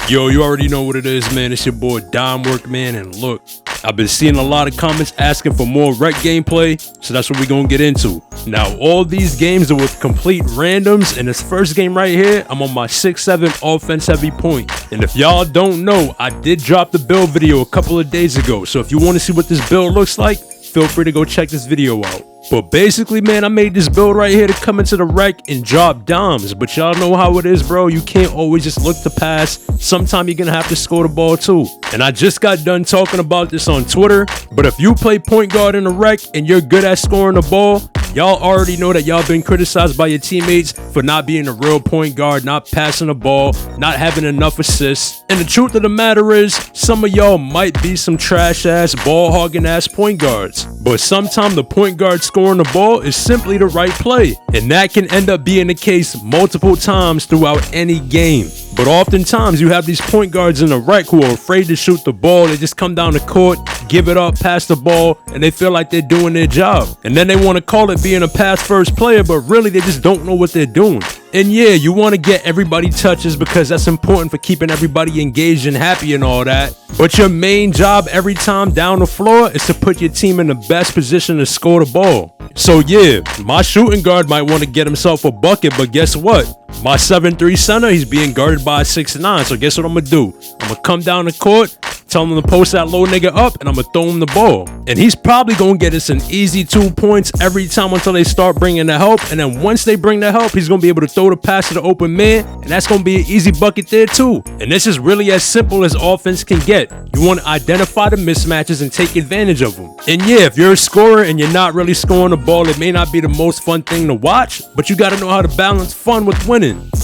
Yo, you already know what it is, man. It's your boy Domwork, man. And look, I've been seeing a lot of comments asking for more rec gameplay, so that's what we're gonna get into. Now, all these games are with complete randoms, and this first game right here, I'm on my 6-7 offense heavy point. And if y'all don't know, I did drop the build video a couple of days ago, so if you want to see what this build looks like, feel free to go check this video out. But basically, man, I made this build right here to come into the rec and drop dimes. But y'all know how it is, bro. You can't always just look to pass. Sometimes you're gonna have to score the ball too. And I just got done talking about this on Twitter. But if you play point guard in the rec and you're good at scoring the ball, y'all already know that y'all been criticized by your teammates for not being a real point guard, not passing the ball, not having enough assists. And the truth of the matter is, some of y'all might be some trash ass, ball hogging ass point guards. But sometimes the point guard scoring the ball is simply the right play. And that can end up being the case multiple times throughout any game. But oftentimes you have these point guards in the rec who are afraid to shoot the ball. They just come down the court, give it up, pass the ball, and they feel like they're doing their job. And then they want to call it being a pass first player, but really they just don't know what they're doing. And yeah, you want to get everybody touches because that's important for keeping everybody engaged and happy and all that. But your main job every time down the floor is to put your team in the best position to score the ball. So yeah, my shooting guard might want to get himself a bucket, but guess what? My 7'3" center, he's being guarded by a 6'9", so guess what I'm gonna do? I'm gonna come down the court, tell him to post that low nigga up, and I'm gonna throw him the ball. And he's probably gonna get us an easy 2 points every time until they start bringing the help. And then once they bring the help, he's gonna be able to throw the pass to the open man, and that's gonna be an easy bucket there too. And this is really as simple as offense can get. You want to identify the mismatches and take advantage of them. And yeah, if you're a scorer and you're not really scoring the ball, it may not be the most fun thing to watch, but you gotta know how to balance fun with winning.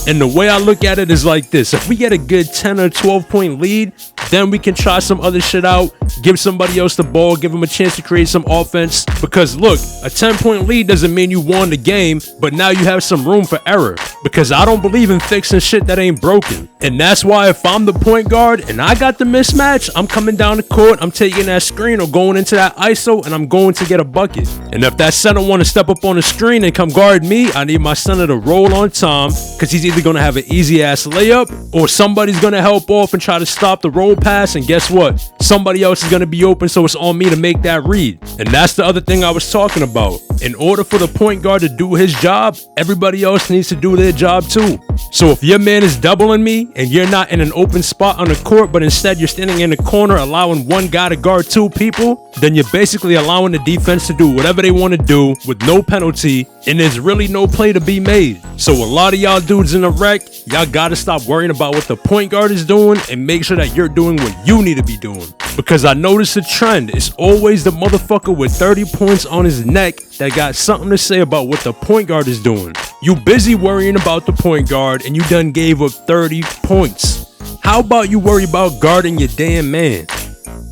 And the way I look at it is like this: if we get a good 10 or 12 point lead, then we can try some other shit out, give somebody else the ball, give them a chance to create some offense. Because look, a 10-point lead doesn't mean you won the game, but now you have some room for error. Because I don't believe in fixing shit that ain't broken. And that's why if I'm the point guard and I got the mismatch, I'm coming down the court, I'm taking that screen or going into that ISO, and I'm going to get a bucket. And if that center want to step up on the screen and come guard me, I need my center to roll on time, because he's either going to have an easy ass layup or somebody's going to help off and try to stop the roll pass. And guess what? Somebody else is going to be open, so it's on me to make that read. And that's the other thing I was talking about. In order for the point guard to do his job, everybody else needs to do their job too. So if your man is doubling me and you're not in an open spot on the court, but instead you're standing in the corner allowing one guy to guard two people, then you're basically allowing the defense to do whatever they want to do with no penalty, and there's really no play to be made. So a lot of y'all dudes in the rec, y'all gotta stop worrying about what the point guard is doing and make sure that you're doing what you need to be doing. Because I noticed a trend. It's always the motherfucker with 30 points on his neck that got something to say about what the point guard is doing. You busy worrying about the point guard and you done gave up 30 points. How about you worry about guarding your damn man?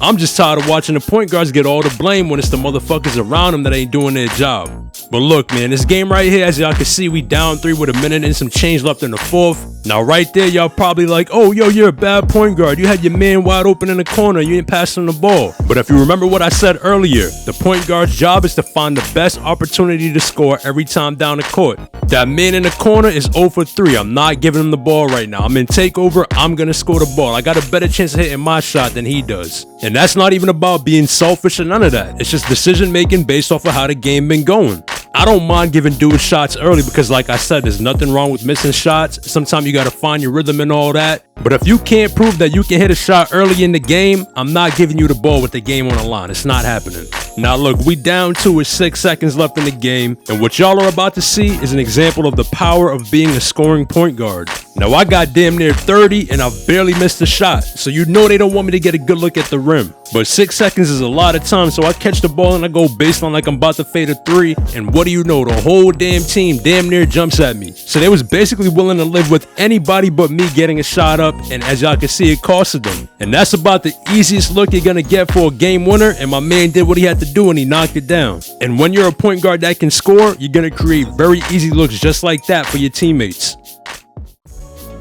I'm just tired of watching the point guards get all the blame when it's the motherfuckers around them that ain't doing their job. But look, man, this game right here, as y'all can see, we down 3 with a minute and some change left in the fourth. Now right there, y'all probably like, oh, yo, you're a bad point guard. You had your man wide open in the corner. You ain't passing the ball. But if you remember what I said earlier, the point guard's job is to find the best opportunity to score every time down the court. That man in the corner is 0 for 3. I'm not giving him the ball right now. I'm in takeover. I'm going to score the ball. I got a better chance of hitting my shot than he does. And that's not even about being selfish or none of that. It's just decision making based off of how the game been going. I don't mind giving dudes shots early because, like I said, there's nothing wrong with missing shots. Sometimes you got to find your rhythm and all that. But if you can't prove that you can hit a shot early in the game, I'm not giving you the ball with the game on the line. It's not happening. Now look, we down 2 with 6 seconds left in the game, and what y'all are about to see is an example of the power of being a scoring point guard. Now I got damn near 30 and I've barely missed a shot, so you know they don't want me to get a good look at the rim. But 6 seconds is a lot of time, so I catch the ball and I go baseline like I'm about to fade a 3, and what do you know, the whole damn team damn near jumps at me. So they was basically willing to live with anybody but me getting a shot up, and as y'all can see, it costed them. And that's about the easiest look you're gonna get for a game winner, and my man did what he had to do and he knocked it down. And when you're a point guard that can score, you're gonna create very easy looks just like that for your teammates.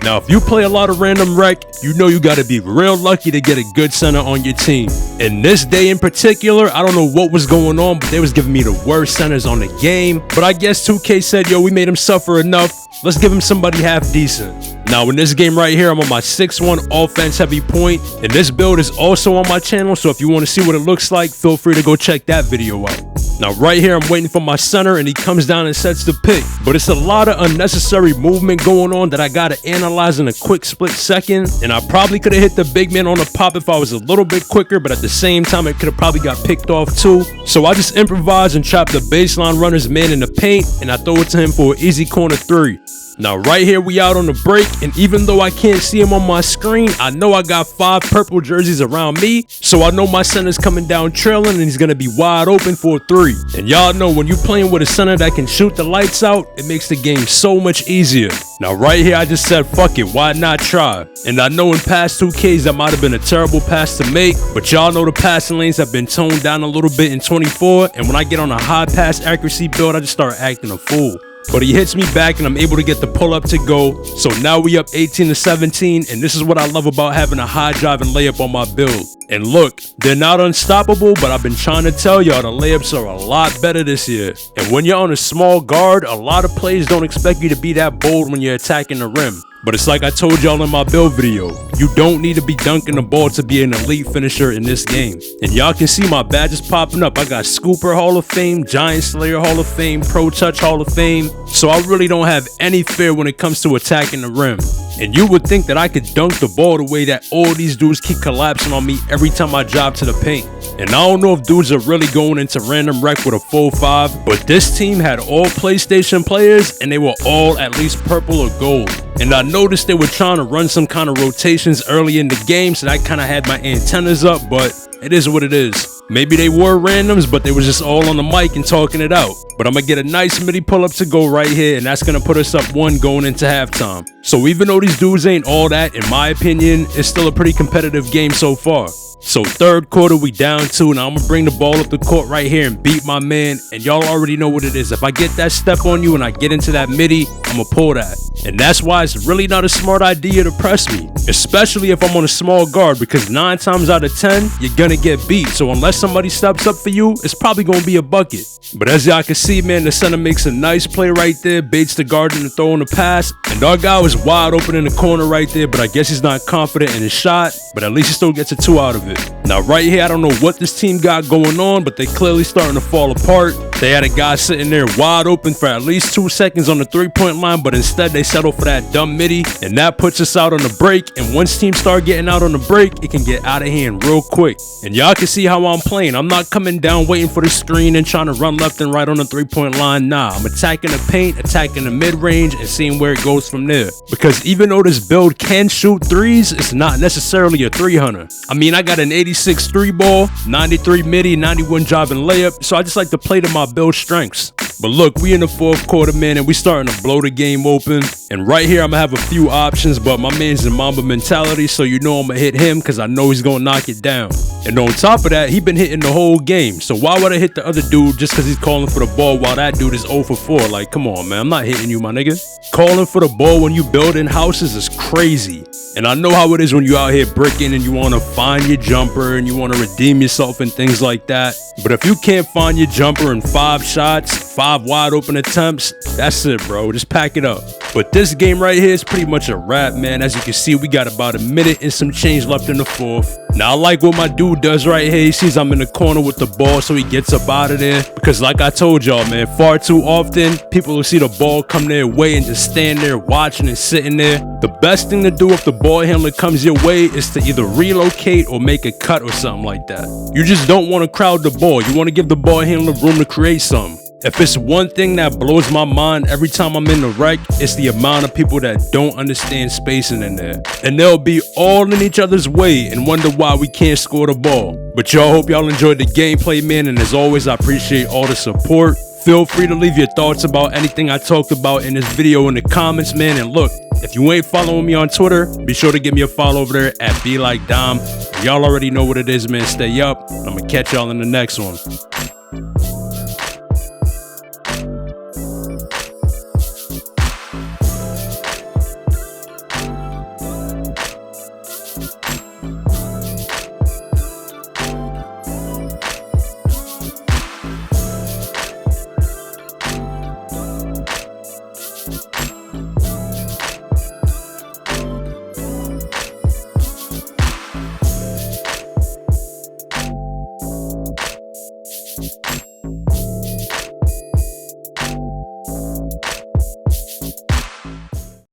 Now, if you play a lot of random rec, you know you gotta be real lucky to get a good center on your team. In this day in particular, I don't know what was going on, but they was giving me the worst centers on the game. But I guess 2K said, yo, we made him suffer enough. Let's give him somebody half decent. Now, in this game right here, I'm on my 6-1 offense heavy point, and this build is also on my channel, so if you want to see what it looks like, feel free to go check that video out. Now, right here, I'm waiting for my center, and he comes down and sets the pick, but it's a lot of unnecessary movement going on that I gotta analyze in a quick split second, and I probably could have hit the big man on the pop if I was a little bit quicker, but at the same time, it could have probably got picked off too. So I just improvise and trap the baseline runner's man in the paint, and I throw it to him for an easy corner 3. Now right here we out on the break, and even though I can't see him on my screen, I know I got 5 purple jerseys around me, so I know my center's coming down trailing and he's gonna be wide open for a 3. And y'all know when you playing with a center that can shoot the lights out, it makes the game so much easier. Now right here I just said fuck it, why not try? And I know in past 2Ks that might have been a terrible pass to make, but y'all know the passing lanes have been toned down a little bit in 24, and when I get on a high pass accuracy build, I just start acting a fool. But he hits me back and I'm able to get the pull up to go. So now we up 18-17, and this is what I love about having a high drive and layup on my build. And look, they're not unstoppable, but I've been trying to tell y'all the layups are a lot better this year. And when you're on a small guard, a lot of players don't expect you to be that bold when you're attacking the rim. But it's like I told y'all in my build video, you don't need to be dunking the ball to be an elite finisher in this game. And y'all can see my badges popping up. I got Scooper Hall of Fame, Giant Slayer Hall of Fame, Pro Touch Hall of Fame. So I really don't have any fear when it comes to attacking the rim. And you would think that I could dunk the ball the way that all these dudes keep collapsing on me every time I drive to the paint. And I don't know if dudes are really going into random rec with a full 5, but this team had all PlayStation players and they were all at least purple or gold. And I noticed they were trying to run some kind of rotations early in the game, so that kind of had my antennas up, but it is what it is. Maybe they were randoms, but they was just all on the mic and talking it out. But I'm gonna get a nice midi pull up to go right here, and that's gonna put us up 1 going into halftime. So even though these dudes ain't all that, in my opinion, it's still a pretty competitive game so far. So third quarter, we down 2. Now I'm gonna bring the ball up the court right here and beat my man. And y'all already know what it is. If I get that step on you and I get into that midi, I'm gonna pull that. And that's why it's really not a smart idea to press me, especially if I'm on a small guard, because 9 times out of 10, you're gonna get beat. So unless somebody steps up for you, it's probably gonna be a bucket. But as y'all can see, man, the center makes a nice play right there, baits the guard into throwing the pass. And our guy was wide open in the corner right there, but I guess he's not confident in his shot, but at least he still gets a 2 out of it. Now right here, I don't know what this team got going on, but they clearly starting to fall apart. They had a guy sitting there wide open for at least 2 seconds on the 3-point line, but instead they settle for that dumb midi, and that puts us out on the break. And once teams start getting out on the break, it can get out of hand real quick. And y'all can see how I'm playing. I'm not coming down waiting for the screen and trying to run left and right on the 3-point line. Nah, I'm attacking the paint, attacking the mid-range, and seeing where it goes from there. Because even though this build can shoot 3s, it's not necessarily a 3-hunter. I mean, I got an 86 3-ball, 93 midi, 91 drive and layup, so I just like to play to my build strengths. But look, we in the 4th quarter, man, and we starting to blow the game open. And right here, I'm gonna have a few options, but my man's in Mamba mentality, so you know I'm gonna hit him because I know he's gonna knock it down. And on top of that, he been hitting the whole game. So why would I hit the other dude just because he's calling for the ball while that dude is 0 for 4? Like, come on, man, I'm not hitting you, my nigga. Calling for the ball when you building houses is crazy. And I know how it is when you out here bricking and you want to find your jumper and you want to redeem yourself and things like that. But if you can't find your jumper in 5 shots, 5 wide open attempts, that's it, bro. Just pack it up. But this game right here is pretty much a wrap, man. As you can see, we got about a minute and some change left in the 4th. Now, I like what my dude does right here. He sees I'm in the corner with the ball, so he gets up out of there. Because like I told y'all, man, far too often, people will see the ball come their way and just stand there watching and sitting there. The best thing to do if the ball handler comes your way is to either relocate or make a cut or something like that. You just don't want to crowd the ball. You want to give the ball handler room to create something. If it's one thing that blows my mind every time I'm in the rec, it's the amount of people that don't understand spacing in there. And they'll be all in each other's way and wonder why we can't score the ball. But y'all, hope y'all enjoyed the gameplay, man. And as always, I appreciate all the support. Feel free to leave your thoughts about anything I talked about in this video in the comments, man. And look, if you ain't following me on Twitter, be sure to give me a follow over there at BeLikeDom. Y'all already know what it is, man. Stay up. I'm gonna catch y'all in the next one.